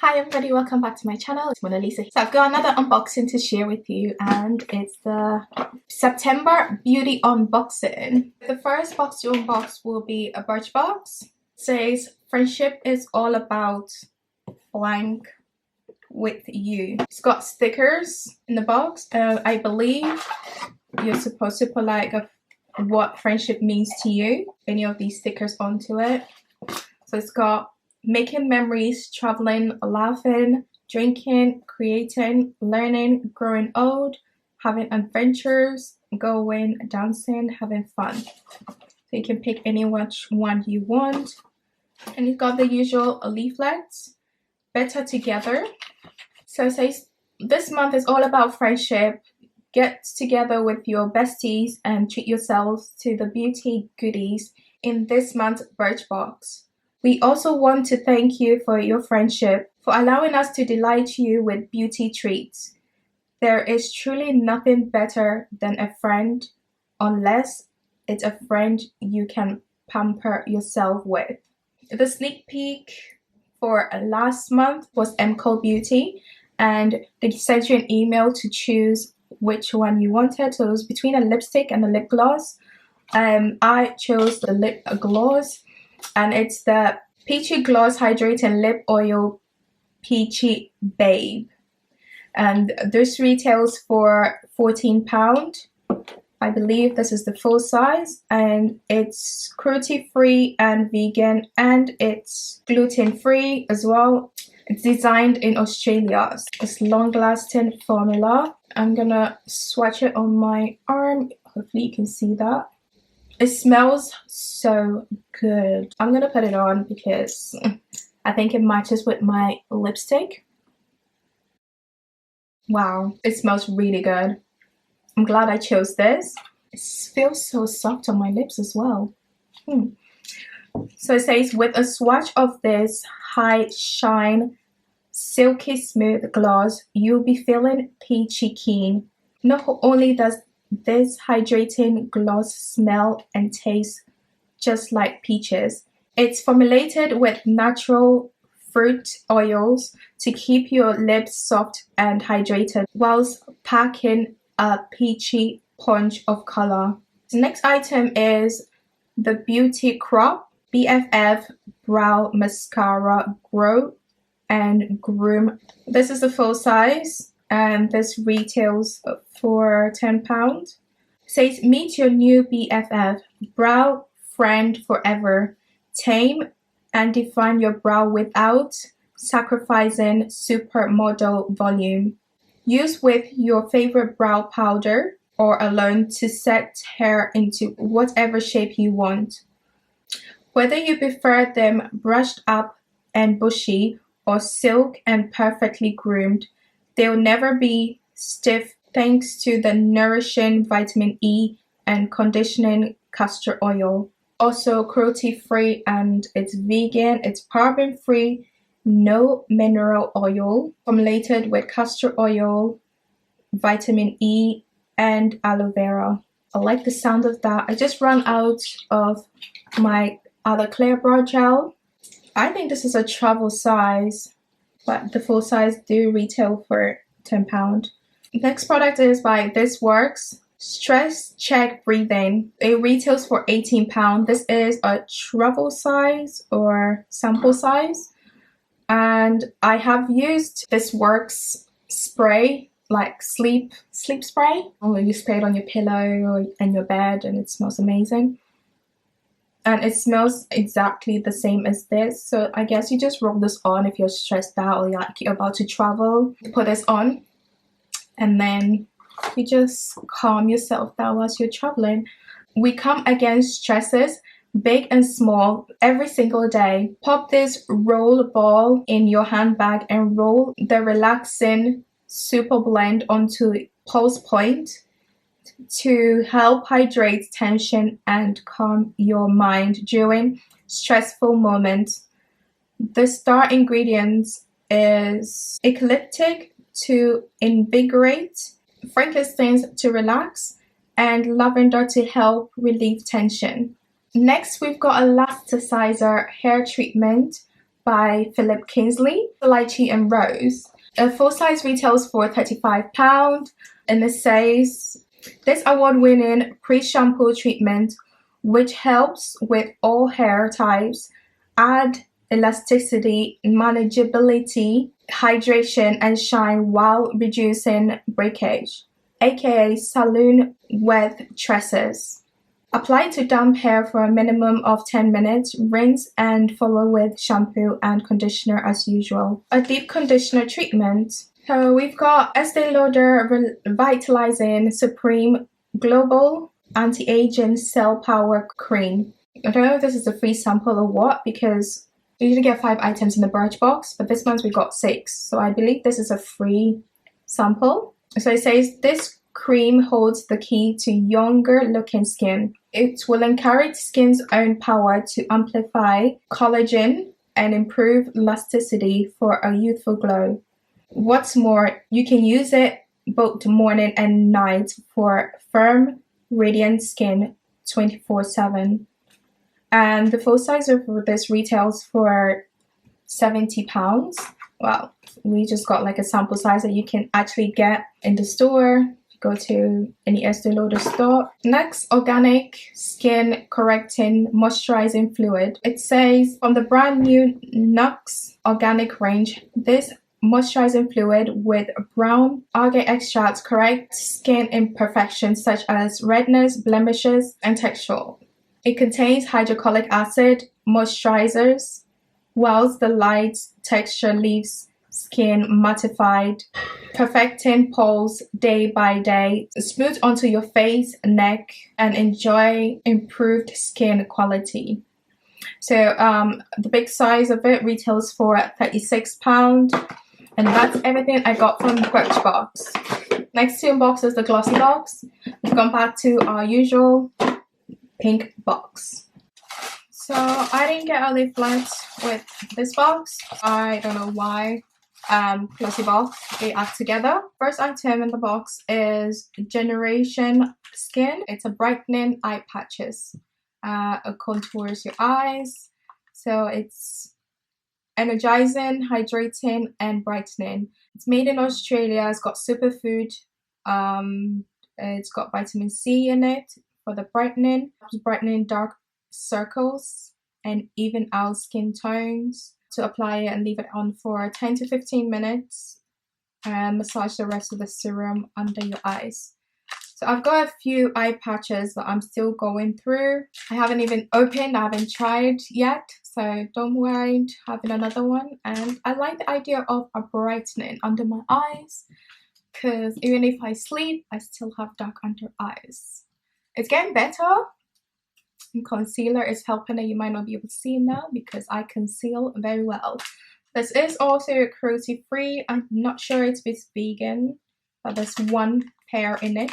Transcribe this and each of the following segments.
Hi everybody, welcome back to my channel. It's Mona Lisa. So I've got another unboxing to share with you, and it's the September beauty unboxing. The first box to unbox will be a Birchbox. It says friendship is all about blank with you. It's got stickers in the box. I believe you're supposed to put like what friendship means to you, any of these stickers onto it. So it's got making memories, traveling, laughing, drinking, creating, learning, growing old, having adventures, going, dancing, having fun. So you can pick any which one you want. And it's got the usual leaflets, better together. So it says this month is all about friendship. Get together with your besties and treat yourselves to the beauty goodies in this month's Birchbox. We also want to thank you for your friendship, for allowing us to delight you with beauty treats. There is truly nothing better than a friend, unless it's a friend you can pamper yourself with. The sneak peek for last month was MCO Beauty, and they sent you an email to choose which one you wanted. So it was between a lipstick and a lip gloss. I chose the lip gloss, and it's the Peachy Gloss Hydrating Lip Oil Peachy Babe. And this retails for £14. I believe this is the full size, and it's cruelty-free and vegan, and it's gluten-free as well. It's designed in Australia. It's long-lasting formula. I'm gonna swatch it on my arm. Hopefully you can see that. It smells so good. I'm gonna put it on because I think it matches with my lipstick. Wow, it smells really good. I'm glad I chose this. It feels so soft on my lips as well. So it says, with a swatch of this high shine, silky smooth gloss, you'll be feeling peachy keen. Not only does this hydrating gloss smell and taste just like peaches, it's formulated with natural fruit oils to keep your lips soft and hydrated whilst packing a peachy punch of color. The next item is the Beauty Crop BFF Brow Mascara Grow and Groom. This is the full size, and this retails for £10. It says, meet your new BFF, brow friend forever. Tame and define your brow without sacrificing supermodel volume. Use with your favorite brow powder or alone to set hair into whatever shape you want. Whether you prefer them brushed up and bushy or silk and perfectly groomed, they'll never be stiff thanks to the nourishing vitamin E and conditioning castor oil. Also cruelty-free, and it's vegan, it's paraben-free, no mineral oil, formulated with castor oil, vitamin E, and aloe vera. I like the sound of that. I just ran out of my other clear brow gel. I think this is a travel size, but the full size do retail for £10. Next product is by This Works Stress Check Breathing. It retails for £18. This is a travel size or sample size, and I have used This Works spray, like sleep spray. You spray it on your pillow and your bed, and it smells amazing. And it smells exactly the same as this. So I guess you just roll this on if you're stressed out or you're about to travel. Put this on, and then you just calm yourself down whilst you're traveling. We come against stresses, big and small, every single day. Pop this roll ball in your handbag and roll the relaxing super blend onto pulse point to help hydrate tension and calm your mind during stressful moments. The star ingredients is eucalyptus to invigorate, frankincense to relax, and lavender to help relieve tension. Next, we've got Elasticizer hair treatment by Philip Kingsley, Lychee and Rose. A full size retails for £35, and it says this award-winning pre-shampoo treatment, which helps with all hair types, add elasticity, manageability, hydration, and shine while reducing breakage, aka salon with tresses. Apply to damp hair for a minimum of 10 minutes, rinse and follow with shampoo and conditioner as usual. A deep conditioner treatment. So we've got Este Lauder Revitalizing Supreme Global Anti-Aging Cell Power Cream. I don't know if this is a free sample or what, because you usually get 5 items in the Birchbox, but this month we got 6. So I believe this is a free sample. So it says this cream holds the key to younger looking skin. It will encourage skin's own power to amplify collagen and improve elasticity for a youthful glow. What's more, you can use it both morning and night for firm, radiant skin 24/7. And the full size of this retails for £70. Well, we just got like a sample size that you can actually get in the store. Go to any Este Lauder store. Nox Organic Skin Correcting Moisturizing Fluid. It says from the brand new Nox Organic range, this moisturizing fluid with brown algae extracts corrects skin imperfections such as redness, blemishes, and texture. It contains hydrochloric acid moisturizers, whilst the light texture leaves skin mattified, perfecting pores day by day. Smooth onto your face, neck, and enjoy improved skin quality. So the big size of it retails for £36, and that's everything I got from Birchbox. Next to unbox is the Glossybox. We've gone back to our usual pink box. So I didn't get a leaflet with this box. I don't know why. Glossybox, they act together. First item in the box is Generation Skin. It's a brightening eye patches. It contours your eyes. So it's energizing, hydrating, and brightening. It's made in Australia. It's got superfood. It's got vitamin C in it for the brightening. It's brightening dark circles and even out skin tones. To apply it and leave it on for 10 to 15 minutes and massage the rest of the serum under your eyes. So I've got a few eye patches that I'm still going through. I haven't even opened, I haven't tried yet, so don't worry, having another one. And I like the idea of a brightening under my eyes, because even if I sleep, I still have dark under eyes. It's getting better. Concealer is helping, and you might not be able to see now because I conceal very well. This is also cruelty free. I'm not sure it's vegan, but there's one pair in it.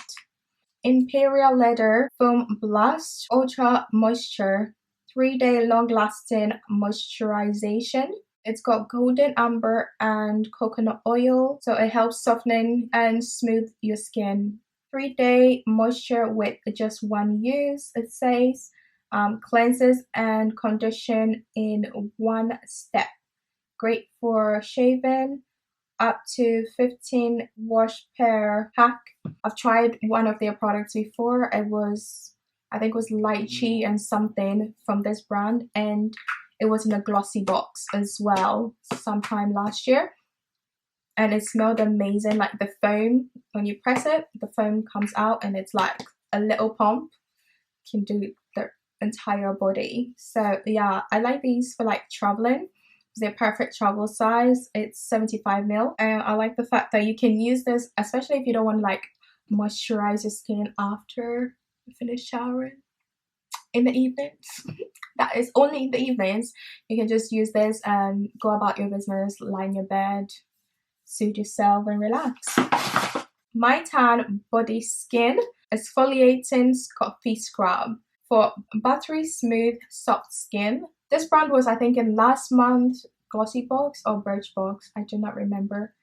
Imperial Leather Foam Blast Ultra Moisture 3-day long lasting moisturization. It's got golden amber and coconut oil, so it helps soften and smooth your skin. 3-day moisture with just one use, it says. Cleanses and condition in one step. Great for shaving. Up to 15 wash per pack. I've tried one of their products before. It was, I think it was Lychee and something from this brand, and it was in a Glossybox as well sometime last year, and it smelled amazing. Like the foam, when you press it, the foam comes out and it's like a little pump. You can do the entire body. So yeah, I like these for like traveling. They're perfect travel size. It's 75ml, and I like the fact that you can use this, especially if you don't want to like moisturize your skin after you finish showering in the evenings. That is only in the evenings. You can just use this and go about your business, lie in your bed, soothe yourself and relax. My Tan Body Skin Exfoliating Coffee Scrub for buttery smooth soft skin. This brand was, I think, in last month's Glossybox or Birchbox. I do not remember,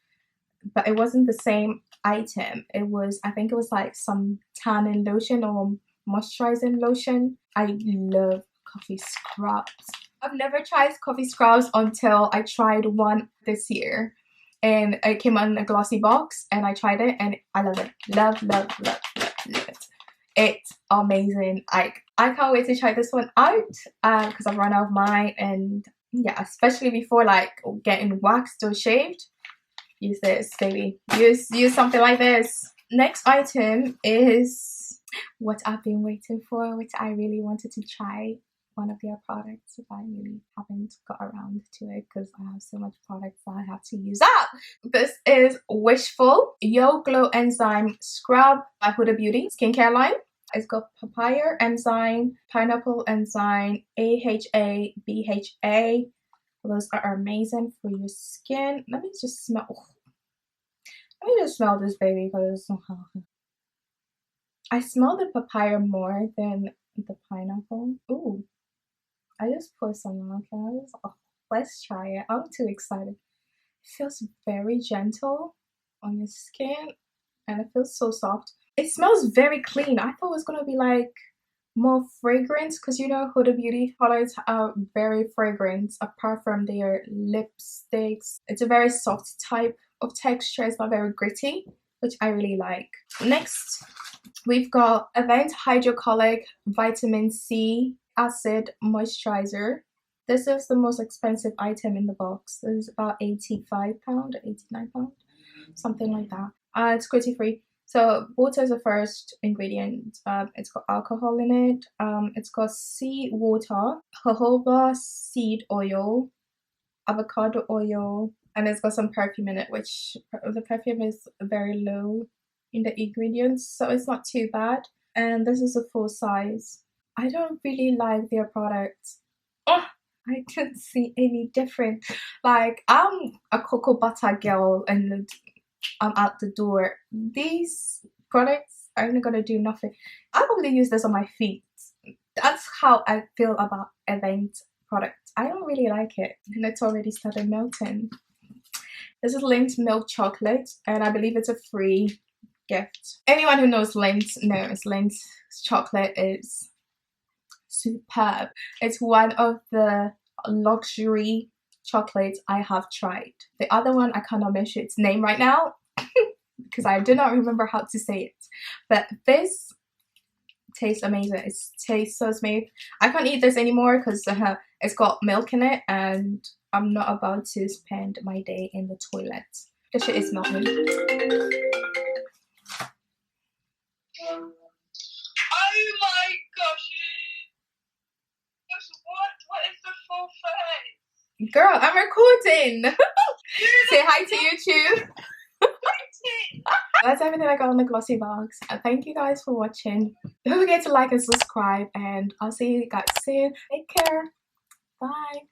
but it wasn't the same item. It was, I think it was like some tanning lotion or moisturizing lotion. I love coffee scrubs. I've never tried coffee scrubs until I tried one this year. And it came on a Glossybox and I tried it and I love it. Love, love, love, love, love it. It's amazing. I can't wait to try this one out because I've run out of mine, and yeah, especially before like getting waxed or shaved. Use this, baby. Use something like this. Next item is what I've been waiting for, which I really wanted to try. One of their products, but I really haven't got around to it because I have so much products that I have to use up. This is Wishful Yo Glow Enzyme Scrub by Huda Beauty skincare line. It's got papaya enzyme, pineapple enzyme, AHA, BHA. Those are amazing for your skin. Let me just smell this baby because I smell the papaya more than the pineapple. Ooh. I just put some on, guys. Oh, let's try it. I'm too excited. It feels very gentle on your skin and it feels so soft. It smells very clean. I thought it was gonna be like more fragrance because you know Huda Beauty products are very fragrant apart from their lipsticks. It's a very soft type of texture. It's not very gritty, which I really like. Next, we've got Event Hydrocoloric Vitamin C Acid Moisturizer. This is the most expensive item in the box. This is about £85, £89, something like that. It's cruelty free. So water is the first ingredient. It's got alcohol in it. It's got sea water, jojoba seed oil, avocado oil, and it's got some perfume in it, which the perfume is very low in the ingredients, so it's not too bad. And this is a full size. I don't really like their products. Oh, I can't see any different. Like, I'm a cocoa butter girl and I'm out the door. These products are not gonna do nothing. I probably use this on my feet. That's how I feel about Event products. I don't really like it. And it's already started melting. This is Lindt milk chocolate, and I believe it's a free gift. Anyone who knows Lindt knows Lindt's chocolate is superb. It's one of the luxury chocolates I have tried. The other one, I cannot mention its name right now because I do not remember how to say it. But this tastes amazing. It tastes so smooth. I can't eat this anymore because it's got milk in it and I'm not about to spend my day in the toilet. This shit is melting. Oh my gosh! What is the full face? Girl, I'm recording! Say hi to YouTube! That's everything I got on the Glossybox. Thank you guys for watching. Don't forget to like and subscribe, and I'll see you guys soon. Take care. Bye.